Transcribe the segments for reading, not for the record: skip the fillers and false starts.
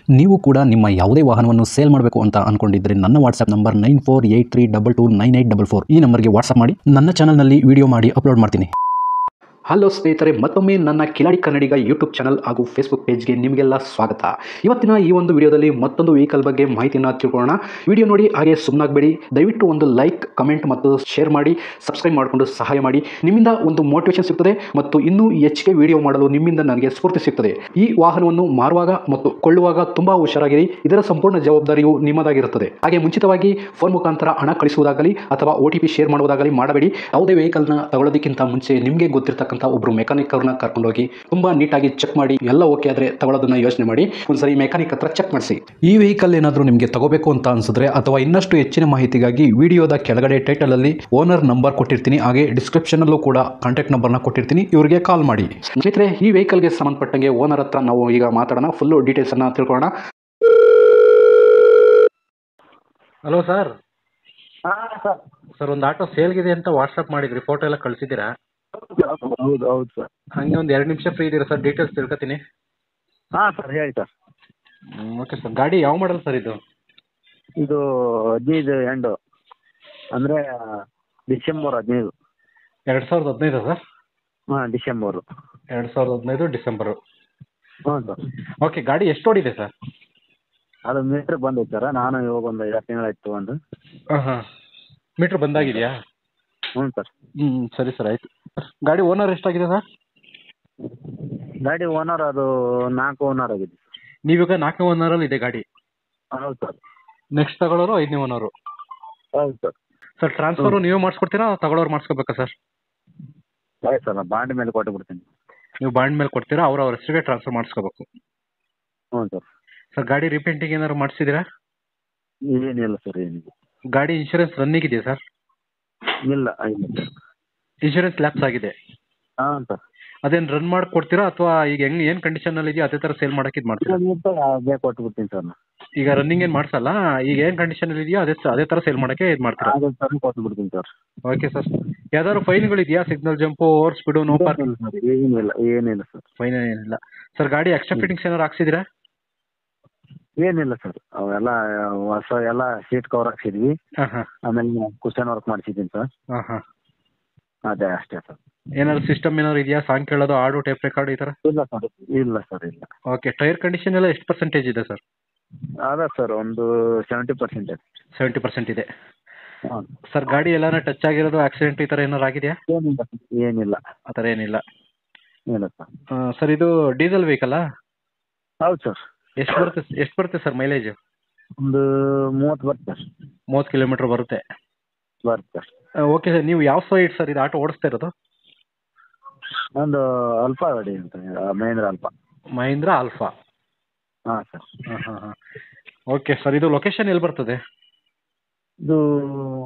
ನೀವು ಕೂಡ ನಿಮ್ಮ ಯಾವುದೇ ವಾಹನವನ್ನು ಸೇಲ್ ಮಾಡಬೇಕು ಅಂತ ಅನ್ಕೊಂಡಿದ್ರೆ ನನ್ನ ವಾಟ್ಸ್ಆಪ್ ನಂಬರ್ 9483229844 ಈ ನಂಬರ್ಗೆ ವಾಟ್ಸ್ಆಪ್ ಮಾಡಿ. ನನ್ನ ಚಾನಲ್ನಲ್ಲಿ ವಿಡಿಯೋ ಮಾಡಿ ಅಪ್ಲೋಡ್ ಮಾಡ್ತೀನಿ. ಹಲೋ ಸ್ನೇಹಿತರೆ, ಮತ್ತೊಮ್ಮೆ ನನ್ನ ಕಿಲಾಡಿ ಕನ್ನಡಿಗ ಯೂಟ್ಯೂಬ್ ಚಾನಲ್ ಹಾಗೂ ಫೇಸ್ಬುಕ್ ಪೇಜ್ಗೆ ನಿಮಗೆಲ್ಲ ಸ್ವಾಗತ. ಇವತ್ತಿನ ಈ ಒಂದು ವಿಡಿಯೋದಲ್ಲಿ ಮತ್ತೊಂದು ವೆಹಿಕಲ್ ಬಗ್ಗೆ ಮಾಹಿತಿಯನ್ನು ತಿಳ್ಕೊಳ್ಳೋಣ. ವಿಡಿಯೋ ನೋಡಿ ಹಾಗೆ ಸುಮ್ಮನಾಗಬೇಡಿ. ದಯವಿಟ್ಟು ಒಂದು ಲೈಕ್, ಕಮೆಂಟ್ ಮತ್ತು ಶೇರ್ ಮಾಡಿ, ಸಬ್ಸ್ಕ್ರೈಬ್ ಮಾಡಿಕೊಂಡು ಸಹಾಯ ಮಾಡಿ. ನಿಮ್ಮಿಂದ ಒಂದು ಮೋಟಿವೇಶನ್ ಸಿಗ್ತದೆ ಮತ್ತು ಇನ್ನೂ ಹೆಚ್ಚಿಗೆ ವಿಡಿಯೋ ಮಾಡಲು ನಿಮ್ಮಿಂದ ನನಗೆ ಸ್ಫೂರ್ತಿ ಸಿಗ್ತದೆ. ಈ ವಾಹನವನ್ನು ಮಾರುವಾಗ ಮತ್ತು ಕೊಳ್ಳುವಾಗ ತುಂಬಾ ಹುಷಾರಾಗಿರಿ. ಇದರ ಸಂಪೂರ್ಣ ಜವಾಬ್ದಾರಿಯು ನಿಮ್ಮದಾಗಿರುತ್ತದೆ. ಹಾಗೆ ಮುಂಚಿತವಾಗಿ ಫೋನ್ ಮುಖಾಂತರ ಹಣ ಕಳಿಸುವುದಾಗಲಿ ಅಥವಾ OTP ಶೇರ್ ಮಾಡುವುದಾಗಲಿ ಮಾಡಬೇಡಿ. ಯಾವುದೇ ವೆಹಿಕಲ್ನ ತಗೊಳ್ಳೋದಕ್ಕಿಂತ ಮುಂಚೆ ನಿಮಗೆ ಗೊತ್ತಿರತಕ್ಕಂಥ ಒಬ್ರು ಮೆಕ್ಯಾನಿಕ್ ಅವ್ರನ್ನ ಕರ್ಕೊಂಡೋಗಿ ತುಂಬಾ ನೀಟಾಗಿ ಚೆಕ್ ಮಾಡಿ ಎಲ್ಲ ಓಕೆ ಆದ್ರೆ ತಗೊಳ್ಳೋದನ್ನ ಯೋಚನೆ ಮಾಡಿ. ಒಂದ್ಸರಿ ಮೆಕ್ಯಾನಿಕ್ ಹತ್ರ ಚೆಕ್ ಮಾಡಿಸಿ. ಈ ವೆಹಿಕಲ್ ಏನಾದರೂ ನಿಮಗೆ ತಗೋಬೇಕು ಅಂತ ಅನ್ಸಿದ್ರೆ ಅಥವಾ ಇನ್ನಷ್ಟು ಹೆಚ್ಚಿನ ಮಾಹಿತಿಗಾಗಿ ವಿಡಿಯೋದ ಕೆಳಗಡೆ ಟೈಟಲ್ ಅಲ್ಲಿ ಓನರ್ ನಂಬರ್ ಕೊಟ್ಟಿರ್ತೀನಿ, ಹಾಗೆ ಡಿಸ್ಕ್ರಿಪ್ಷನ್ ಅಲ್ಲೂ ಕೂಡ ಕಾಂಟ್ಯಾಕ್ಟ್ ನಂಬರ್ನ ಕೊಟ್ಟಿರ್ತೀನಿ, ಇವರಿಗೆ ಕಾಲ್ ಮಾಡಿ. ಸ್ನೇಹಿತರೆ, ಈ ವೆಹಿಕಲ್ಗೆ ಸಂಬಂಧಪಟ್ಟಂಗೆ ಓನರ್ ಹತ್ರ ನಾವು ಈಗ ಮಾತಾಡೋಣ. ಫುಲ್ ಡೀಟೇಲ್ಸ್ ಅನ್ನ ತಿಳ್ಕೊಳ್ಳೋಣ. Hello sir. ಸರ್ ಸರ್, ಒಂದು ಆಟೋ ಸೇಲ್ಗಿದೆ ಅಂತ ವಾಟ್ಸಪ್ ಮಾಡಿದ್ರಿ, ಫೋಟೋ ಎಲ್ಲ ಕಳಿಸಿದ್ದೀರಾ? ಹೌದು ಹೌದು ಸರ್. ಹಂಗೆ ಒಂದು 2 ನಿಮಿಷ ಫ್ರೀ ಇದ್ದೀರಾ ಸರ್? ಡೀಟೇಲ್ಸ್ ತಿಳ್ಕೊತೀನಿ. ಹಾಂ ಸರ್, ಹೇಳಿ ಸರ್. Okay sir. ಗಾಡಿ ಯಾವ ಮಾಡಲ್ ಸರ್ ಇದು? ಇದು 15 ಎಂಡು, ಅಂದರೆ ಡಿಸೆಂಬರ್ 15. 2015 ಸರ್? ಹಾಂ, ಡಿಸೆಂಬರು. 2015 ಡಿಸೆಂಬರು. ಹ್ಞೂ ಸರ್. ಓಕೆ, ಗಾಡಿ ಎಷ್ಟು ಓಡಿದೆ ಸರ್? ಅದು ಮೀಟ್ರ್ ಬಂದೈತೆ ಸರ್. ನಾನು ಇವಾಗ ಒಂದು 2 ತಿಂಗಳಾಯ್ತು ಒಂದು. ಹಾಂ, ಮೀಟ್ರ್ ಬಂದಾಗಿದೆಯಾ? ಹ್ಞೂ ಸರ್. ಸರಿ ಸರ್, ಆಯಿತು. ಗಾಡಿ ಓನರ್ ಎಷ್ಟಾಗಿದೆ ಸರ್? ಗಾಡಿ ಓನರ್ ಅದು 4 ಓನರ್ ಆಗಿದೆ. ನೀವೀಗ 4ನೇ ಓನರಲ್ಲಿ ಇದೆ ಗಾಡಿ? ಹೌದು ಸರ್. ನೆಕ್ಸ್ಟ್ ತಗೊಳ್ಳೋರು 5ನೇ ಓನರು? ಹೌದು ಸರ್. ಸರ್, ಟ್ರಾನ್ಸ್ಫರು ನೀವೇ ಮಾಡಿಸ್ಕೊಡ್ತೀರಾ, ತಗೊಳ್ಳೋರು ಮಾಡಿಸ್ಕೋಬೇಕಾ ಸರ್? ಆಯ್ತು ಸರ್, ನಾನು ಬಾಂಡ್ ಮೇಲೆ ಕೊಟ್ಟು ಬಿಡ್ತೀನಿ. ನೀವು ಬಾಂಡ್ ಮೇಲೆ ಕೊಡ್ತೀರಾ, ಅವ್ರ ಹೆಸರಿಗೆ ಟ್ರಾನ್ಸ್ಫರ್ ಮಾಡಿಸ್ಕೋಬೇಕು? ಹ್ಞೂ ಸರ್. ಸರ್, ಗಾಡಿ ರೀಪೇಂಟಿಂಗ್ ಏನಾದ್ರು ಮಾಡಿಸಿದ್ದೀರಾ? ಏನಿಲ್ಲ ಸರ್, ಏನಿಲ್ಲ. ಗಾಡಿ ಇನ್ಶೂರೆನ್ಸ್ ರನ್ನಿಂಗ್ ಇದೆಯಾ ಸರ್? ಇಲ್ಲ ಇಲ್ಲ ಸರ್. ಇನ್ಶೂರೆನ್ಸ್ ಲ್ಯಾಪ್ಸ್ ಆಗಿದೆ? ಹಾಂ ಸರ್. ಅದೇನು ರನ್ ಮಾಡಿ ಕೊಡ್ತೀರಾ ಅಥವಾ ಈಗ ಹೆಂಗೆ ಏನು ಕಂಡೀಷನಲ್ಲಿ ಇದೆಯೋ ಅದೇ ಥರ ಸೇಲ್ ಮಾಡೋಕೆ ಇದು ಮಾಡ್ತೀರಾ? ಅದೇ ಕೊಟ್ಟು ಬಿಡ್ತೀನಿ ಸರ್ ನಾನು. ಈಗ ರನ್ನಿಂಗ್ ಏನು ಮಾಡಿಸಲ್ಲ, ಈಗ ಏನು ಕಂಡೀಷನಲ್ಲಿ ಇದೆಯೋ ಅದೇ ಥರ ಸೇಲ್ ಮಾಡೋಕ್ಕೆ ಇದು ಮಾಡ್ತೀರಾ? ಅದೇ ಥರ ಕೊಟ್ಟು ಬಿಡ್ತೀನಿ ಸರ್. Okay sir. ಯಾವ್ದಾದ್ರು ಫೈನ್ಗಳಿದೆಯಾ? Signal jump, over speed, no parking? ಏನಿಲ್ಲ ಏನಿಲ್ಲ ಸರ್. ಫೈನ್ ಏನಿಲ್ಲ ಸರ್. ಗಾಡಿ ಎಕ್ಸ್ಟ್ರಾ ಫಿಟ್ಟಿಂಗ್ಸ್ ಏನಾದ್ರು ಹಾಕ್ಸಿದ್ದೀರಾ? ಏನಿಲ್ಲ ಸರ್, ಅವೆಲ್ಲ ಹೊಸ ಎಲ್ಲ ಸೀಟ್ ಕವರ್ ಹಾಕ್ಸಿದ್ವಿ. ಹಾಂ ಹಾಂ. ಆಮೇಲೆ ಕುಷನ್ ವರ್ಕ್ ಮಾಡಿಸಿದ್ದೀನಿ ಸರ್. ಹಾಂ ಹಾಂ. ಅದೇ ಅಷ್ಟೇ ಸರ್. ಏನಾದ್ರು ಸಿಸ್ಟಮ್ ಏನಾದ್ರು ಇದೆಯಾ? ಸಾಂಗ್ ಕೇಳೋದು, ಆಡು, ಟೇಪ್ ರೆಕಾರ್ಡ್ ಈ ಥರ? ಇಲ್ಲ ಸರ್, ಇಲ್ಲ ಸರ್, ಇಲ್ಲ. ಓಕೆ. ಟೈರ್ ಕಂಡೀಷನ್ ಎಲ್ಲ ಎಷ್ಟು ಪರ್ಸೆಂಟೇಜ್ ಇದೆ ಸರ್? ಅದೇ ಸರ್, ಒಂದು 70%. 70% ಇದೆ. ಹಾಂ ಸರ್, ಗಾಡಿ ಎಲ್ಲಾನ ಟಚ್ ಆಗಿರೋದು, ಆಕ್ಸಿಡೆಂಟ್ ಈ ಥರ ಏನಾರು ಆಗಿದೆಯಾ? ಏನಿಲ್ಲ ಏನಿಲ್ಲ. ಆ ಥರ ಏನಿಲ್ಲ. ಇಲ್ಲ ಸರ್. ಸರ್, ಇದು ಡೀಸೆಲ್ ವೆಹಿಕಲ್ಲಾ? ಹೌದು ಸರ್. ಎಷ್ಟು ಬರುತ್ತೆ ಸರ್ ಮೈಲೇಜ್? ಒಂದು 30 ಬರುತ್ತೆ ಸರ್. 30 ಕಿಲೋಮೀಟ್ರ್ ಬರುತ್ತೆ. ಬರುತ್ತೆ ಸರ್. Okay sir. ನೀವು ಯಾವ ಸೈಡ್ ಸರ್ ಇದು ಆಟೋ ಓಡಿಸ್ತಾ ಇರೋದು? ಒಂದು ಅಲ್ಫಾ ಗಾಡಿ ಅಂತ, ಮಹೇಂದ್ರ ಅಲ್ಫಾ. ಮಹೀಂದ್ರ ಆಲ್ಫಾ? ಹಾಂ ಸರ್. ಹಾಂ ಹಾಂ ಹಾಂ. Okay sir. ಇದು ಲೊಕೇಶನ್ ಎಲ್ಲಿ ಬರ್ತದೆ? ಇದು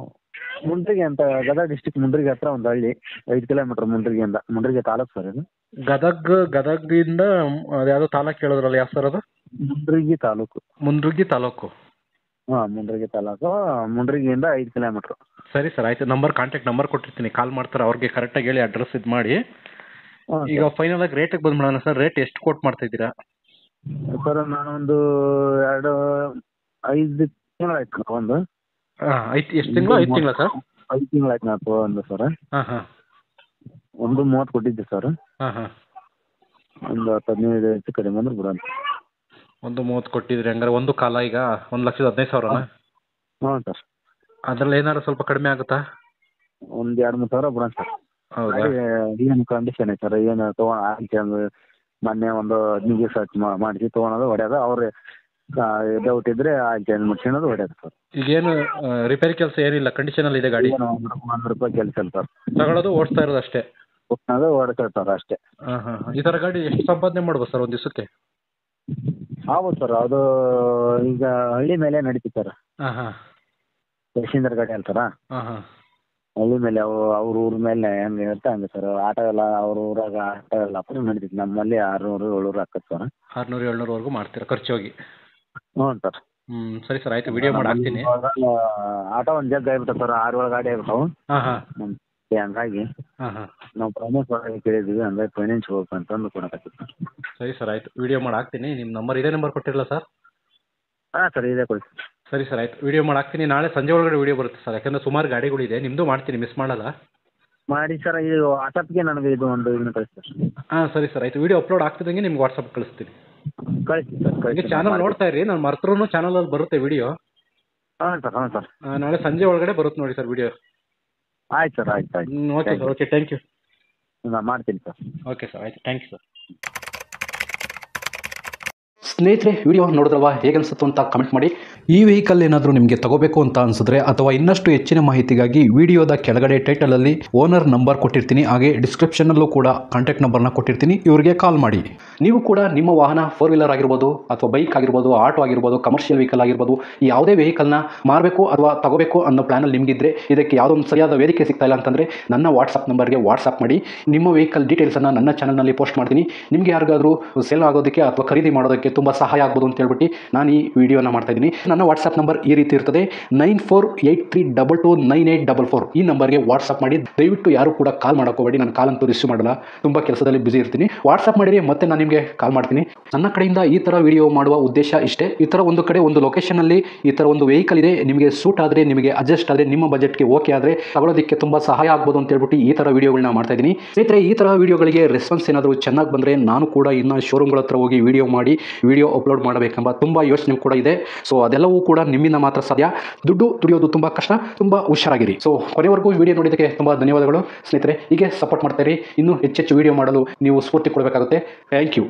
ಮುಂಡ್ರಿಗಿ ಅಂತ, ಗದಗ ಡಿಸ್ಟಿಕ್ ಮುಂಡ್ರಿಗಿ ಹತ್ರ ಒಂದು ಹಳ್ಳಿ, 5 ಕಿಲೋಮೀಟ್ರ್ ಮುಂಡ್ರಿಗಿಯಿಂದ. ಮುಂಡ್ರಿಗಿ ತಾಲೂಕು ಸರ್ ಇದು. ಗದಗದಿಂದ ಯಾವುದೋ ತಾಲೂಕು ಹೇಳಿದ್ರಲ್ಲ, ಯಾವ ಸರ್ ಅದು? ಮುಂಡ್ರಿಗಿ ತಾಲೂಕು. ಮುಂಡ್ರಿಗಿ ತಾಲೂಕು? ಹಾಂ, ಮುಂಡ್ರಿಗಿ ತಾಲೂಕು. ಮುಂಡ್ರಿಗಿಯಿಂದ 5 ಕಿಲೋಮೀಟ್ರು. ಸರಿ ಸರ್, ಆಯಿತು. ಕಾಂಟ್ಯಾಕ್ಟ್ ನಂಬರ್ ಕೊಟ್ಟಿರ್ತೀನಿ, ಕಾಲ್ ಮಾಡ್ತಾರೆ. ಅವ್ರಿಗೆ ಕರೆಕ್ಟಾಗಿ ಹೇಳಿ ಅಡ್ರೆಸ್ ಇದು ಮಾಡಿ. ಈಗ ಫೈನಲ್ ಆಗಿ ರೇಟಿಗೆ ಬಂದ್ಬಿಡೋಣ ಸರ್. ರೇಟ್ ಎಷ್ಟು ಕೋಟ್ ಮಾಡ್ತಾ ಇದ್ದೀರಾ ಸರ್? ನಾನೊಂದು 5 ತಿಂಗಳಾಯ್ತು ಒಂದು. ಹಾಂ, ಎಷ್ಟು ತಿಂಗಳು? 5 ತಿಂಗಳ ಸರ್? 5 ತಿಂಗಳಾಯ್ತು ನಾನು ತೊಗೊಂಡು ಸರ್. ಹಾಂ ಹಾಂ. ಒಂದು 30 ಕೊಟ್ಟಿದ್ದೆ ಸರ್. ಹಾಂ ಹಾಂ. ಒಂದು 10-15 ಹೆಚ್ಚು ಕಡಿಮೆ ಅಂದ್ರೆ ಬಿಡೋಣ. ಒಂದು 30 ಕೊಟ್ಟಿದ್ರಿ, ಹಂಗಾರೆ ಒಂದು ಕಾಲ ಈಗ 1,15,000? ಹ್ಞೂ ಸರ್. ಅದರಲ್ಲಿ ಏನಾದ್ರು ಸ್ವಲ್ಪ ಕಡಿಮೆ ಆಗುತ್ತಾ? ಒಂದು 2-3 ಸಾವಿರ ಬಿಡೋಣ ಸರ್. ಹೌದಾ? ಏನು ಕಂಡೀಷನ್ ಐತೆ ಸರ್? ಏನು ತೊಗೊಂಡು ಮೊನ್ನೆ ಒಂದು 15 ದಿವಸ ಮಾಡಿಸಿ ತೊಗೊಳೋದು, ಹೊಡ್ಯೋದು. ಅವ್ರು ಡೌಟ್ ಇದ್ದರೆ ಆಯಿಲ್ ಚೇಂಜ್ ಮಾಡ್ಸ್ಕೊಳೋದು, ಹೊಡ್ಯೋದು ಸರ್. ಈಗೇನು ರಿಪೇರಿ ಕೆಲಸ ಏನಿಲ್ಲ, ಕಂಡೀಷನಲ್ಲಿ ಇದೆ ಗಾಡಿ? ಒಂದು ರೂಪಾಯಿ ಕೆಲಸ ಇಲ್ಲ ಸರ್. ತಗೊಳ್ಳೋದು, ಓಡಿಸ್ತಾ ಇರೋದು ಅಷ್ಟೇ? ಅದು ಹೊಡ್ತಾರೆ ಸರ್ ಅಷ್ಟೇ. ಹಾಂ ಹಾಂ. ಈ ಥರ ಗಾಡಿ ಎಷ್ಟು ಸಂಪಾದನೆ ಮಾಡ್ಬೋದು ಸರ್ ಒಂದು ದಿವಸಕ್ಕೆ? ಹೌದು ಸರ್, ಅದು ಈಗ ಹಳ್ಳಿ ಮೇಲೆ ನಡೀತಿ ಸರ್. ಹಾಂ ಹಾಂ. ಪ್ಯಾಸೆಂಜರ್ ಗಾಡಿ ಅಲ್ತಾರ. ಹಾಂ ಹಾಂ. ಹಳ್ಳಿ ಮೇಲೆ ಅವ್ರ ಊರ ಮೇಲೆ ಹೆಂಗೆ ಇರುತ್ತೆ ಹಂಗೆ ಸರ್. ಆಟೋ ಎಲ್ಲ ಅವ್ರ ಊರಾಗ ಆಟೋ ಎಲ್ಲ ಅಪ್ಪ ನಡೀತೈತೆ. ನಮ್ಮಲ್ಲಿ 600-700 ಹಾಕತ್ತೆ ಸರ್. 600-700ವರೆಗೂ ಮಾಡ್ತೀರಾ ಖರ್ಚು ಹೋಗಿ? ಹ್ಞೂ ಸರ್. ಸರಿ ಸರ್, ಆಯಿತು. ವಿಡಿಯೋ ಮಾಡಿ ಹಾಕ್ತೀನಿ. ಆಟೋ ಒಂದು ಜಗ್ ಆಗಿಬಿಟ್ಟು ಸರ್, 6-7 ಗಾಡಿ ಆಗಿಬಿಟ್ಟವು. ಹಾಂ ಹಾಂ. ಹಂಗಾಗಿ ಹಾಂ ಹಾಂ. ನಾವು ಫೈನಾನ್ಸ್ ಒಳಗೆ ಕೇಳಿದ್ವಿ, ಹಂಗಾಗಿ ಫೈನಾನ್ಸ್ ಹೋಗ್ಬೇಕು ಅಂತಂದು ಕೊಡಕತ್ತೀವಿ ಸರ್. ಸರಿ ಸರ್, ಆಯಿತು. ವಿಡಿಯೋ ಮಾಡಿ ಹಾಕ್ತೀನಿ. ನಿಮ್ಮ ನಂಬರ್ ಇದೇ ನಂಬರ್ ಕೊಟ್ಟಿರಲ್ಲ ಸರ್? ಹಾಂ ಸರ್ ಇದೇ ಕೊಡಿ. ಸರಿ ಸರ್ ಆಯ್ತು, ವಿಡಿಯೋ ಮಾಡಿ ಹಾಕ್ತೀನಿ. ನಾಳೆ ಸಂಜೆ ಒಳಗಡೆ ವಿಡಿಯೋ ಬರುತ್ತೆ ಸರ್, ಯಾಕಂದರೆ ಸುಮಾರು ಗಾಡಿಗಳಿದೆ. ನಿಮ್ಮದು ಮಾಡ್ತೀನಿ, ಮಿಸ್ ಮಾಡಲ್ಲ. ಮಾಡಿ ಸರ್, ಇದು ವಾಟ್ಸಪ್ಗೆ ನನಗೆ ಇದು ಒಂದು ಇದನ್ನ ಕಳಿಸಿ ಸರ್. ಹಾಂ ಸರಿ ಸರ್ ಆಯಿತು, ವಿಡಿಯೋ ಅಪ್ಲೋಡ್ ಆಗ್ತಿದ್ದಂಗೆ ನಿಮ್ಗೆ ವಾಟ್ಸಪ್ ಕಳಿಸ್ತೀನಿ. ಕಳಿಸಿ ಸರ್, ಹೀಗೆ ಕಳಿಸಿ. ಚಾನಲ್ ನೋಡ್ತಾ ಇರಿ, ನಾನು ಮರ್ತರೂ ಚಾನಲಲ್ಲಿ ಬರುತ್ತೆ ವಿಡಿಯೋ. ಹಾಂ ಸರ್, ಹಾಂ ಸರ್. ನಾಳೆ ಸಂಜೆ ಒಳಗಡೆ ಬರುತ್ತೆ ನೋಡಿ ಸರ್ ವಿಡಿಯೋ. ಆಯ್ತು ಸರ್, ಆಯ್ತು ಆಯ್ತು. Okay sir, okay, thank you. ನಾನು ಮಾಡ್ತೀನಿ ಸರ್. ಓಕೆ ಸರ್, ಆಯಿತು, ಥ್ಯಾಂಕ್ ಯು ಸರ್. ಸ್ನೇಹಿತರೆ, ವಿಡಿಯೋ ನೋಡಿದ್ರಲ್ವಾ, ಹೇಗನ್ಸುತ್ತು ಅಂತ ಕಮೆಂಟ್ ಮಾಡಿ. ಈ ವೆಹಿಕಲ್ ಏನಾದರೂ ನಿಮಗೆ ತಗೋಬೇಕು ಅಂತ ಅನಿಸಿದ್ರೆ ಅಥವಾ ಇನ್ನಷ್ಟು ಹೆಚ್ಚಿನ ಮಾಹಿತಿಗಾಗಿ ವಿಡಿಯೋದ ಕೆಳಗಡೆ ಟೈಟಲಲ್ಲಿ ಓನರ್ ನಂಬರ್ ಕೊಟ್ಟಿರ್ತೀನಿ, ಹಾಗೆ ಡಿಸ್ಕ್ರಿಪ್ಷನಲ್ಲೂ ಕೂಡ ಕಾಂಟ್ಯಾಕ್ಟ್ ನಂಬರ್ನ ಕೊಟ್ಟಿರ್ತೀನಿ, ಇವರಿಗೆ ಕಾಲ್ ಮಾಡಿ. ನೀವು ಕೂಡ ನಿಮ್ಮ ವಾಹನ 4 ವೀಲರ್ ಆಗಿರ್ಬೋದು ಅಥವಾ ಬೈಕ್ ಆಗಿರ್ಬೋದು, ಆಟೋ ಆಗಿರ್ಬೋದು, ಕಮರ್ಷಿಯಲ್ ವೆಹಿಕಲ್ ಆಗಿರ್ಬೋದು, ಯಾವುದೇ ವೆಹಿಕಲ್ನ ಮಾರಬೇಕು ಅಥವಾ ತಗೋಬೇಕು ಅನ್ನೋ ಪ್ಲಾನಲ್ಲಿ ನಿಮಗಿದ್ರೆ, ಇದಕ್ಕೆ ಯಾವುದೋ ಒಂದು ಸರಿಯಾದ ವೇದಿಕೆ ಸಿಗ್ತಾ ಇಲ್ಲ ಅಂತಂದರೆ ನನ್ನ ವಾಟ್ಸಪ್ ನಂಬರ್ಗೆ ವಾಟ್ಸಪ್ ಮಾಡಿ. ನಿಮ್ಮ ವೆಹಿಕಲ್ ಡೀಟೇಲ್ಸನ್ನು ನನ್ನ ಚಾನಲ್ನಲ್ಲಿ ಪೋಸ್ಟ್ ಮಾಡ್ತೀನಿ. ನಿಮಗೆ ಯಾರಿಗಾದರೂ ಸೇಲ್ ಆಗೋದಕ್ಕೆ ಅಥವಾ ಖರೀದಿ ಮಾಡೋದಕ್ಕೆ ತುಂಬ ಸಹಾಯ ಆಗ್ಬೋದು ಅಂತ ಹೇಳ್ಬಿಟ್ಟು ನಾನು ಈ ವಿಡಿಯೋನ ಮಾಡ್ತಾ ಇದ್ದೀನಿ. ನನ್ನ ವಾಟ್ಸಪ್ ನಂಬರ್ ಈ ರೀತಿ ಇರ್ತದೆ, 9483229844. ಈ ನಂಬರ್ಗೆ ವಾಟ್ಸಪ್ ಮಾಡಿ. ದಯವಿಟ್ಟು ಯಾರು ಕೂಡ ಕಾಲ್ ಮಾಡೋಕೋಬೇಡಿ, ನಾನು ಕಾಲ್ ಅಂತೂ ರಿಸೀವ್ ಮಾಡಲ್ಲ, ತುಂಬ ಕೆಲಸದಲ್ಲಿ ಬಿಸಿ ಇರ್ತೀನಿ. ವಾಟ್ಸಪ್ ಮಾಡಿರಿ, ಮತ್ತೆ ನಾನು ನಿಮಗೆ ಕಾಲ್ ಮಾಡ್ತೀನಿ. ನನ್ನ ಕಡೆಯಿಂದ ಈ ಥರ ವಿಡಿಯೋ ಮಾಡುವ ಉದ್ದೇಶ ಇಷ್ಟೇ. ಈ ಥರ ಒಂದು ಕಡೆ ಒಂದು ಲೊಕೇಶನಲ್ಲಿ ಈ ಥರ ಒಂದು ವೆಹಿಕಲ್ ಇದೆ, ನಿಮಗೆ ಸೂಟ್ ಆದರೆ, ನಿಮಗೆ ಅಡ್ಜಸ್ಟ್ ಆದರೆ, ನಿಮ್ಮ ಬಜೆಟ್ಗೆ ಓಕೆ ಆದರೆ ತಗೊಳ್ಳೋದಕ್ಕೆ ತುಂಬ ಸಹಾಯ ಆಗ್ಬೋದು ಅಂತ ಹೇಳ್ಬಿಟ್ಟು ಈ ಥರ ವಿಡಿಯೋಗಳನ್ನ ಮಾಡ್ತಾ ಇದ್ದೀನಿ. ಸ್ನೇಹಿತರೆ, ಈ ಥರ ವಿಡಿಯೋಗಳಿಗೆ ರೆಸ್ಪಾನ್ಸ್ ಏನಾದರೂ ಚೆನ್ನಾಗಿ ಬಂದರೆ ನಾನು ಕೂಡ ಇನ್ನು ಶೋರೂಮ್ಗಳ ಹತ್ರ ಹೋಗಿ ವಿಡಿಯೋ ಮಾಡಿ ವಿಡಿಯೋ ಅಪ್ಲೋಡ್ ಮಾಡಬೇಕೆಂಬ ತುಂಬ ಯೋಚನೆ ಕೂಡ ಇದೆ. ಸೊ ಅದೆಲ್ಲವೂ ಕೂಡ ನಿಮ್ಮಿಂದ ಮಾತ್ರ ಸಾಧ್ಯ. ದುಡ್ಡು ದುಡಿಯೋದು ತುಂಬ ಕಷ್ಟ, ತುಂಬ ಹುಷಾರಾಗಿರಿ. ಸೊ ಕೊನೆವರೆಗೂ ವಿಡಿಯೋ ನೋಡಿದ್ದಕ್ಕೆ ತುಂಬ ಧನ್ಯವಾದಗಳು ಸ್ನೇಹಿತರೆ. ಹೀಗೆ ಸಪೋರ್ಟ್ ಮಾಡ್ತಾ ಇರಿ. ಇನ್ನೂ ಹೆಚ್ಚೆಚ್ಚು ವಿಡಿಯೋ ಮಾಡಲು ನೀವು ಸ್ಫೂರ್ತಿ ಕೊಡಬೇಕಾಗುತ್ತೆ. Thank you.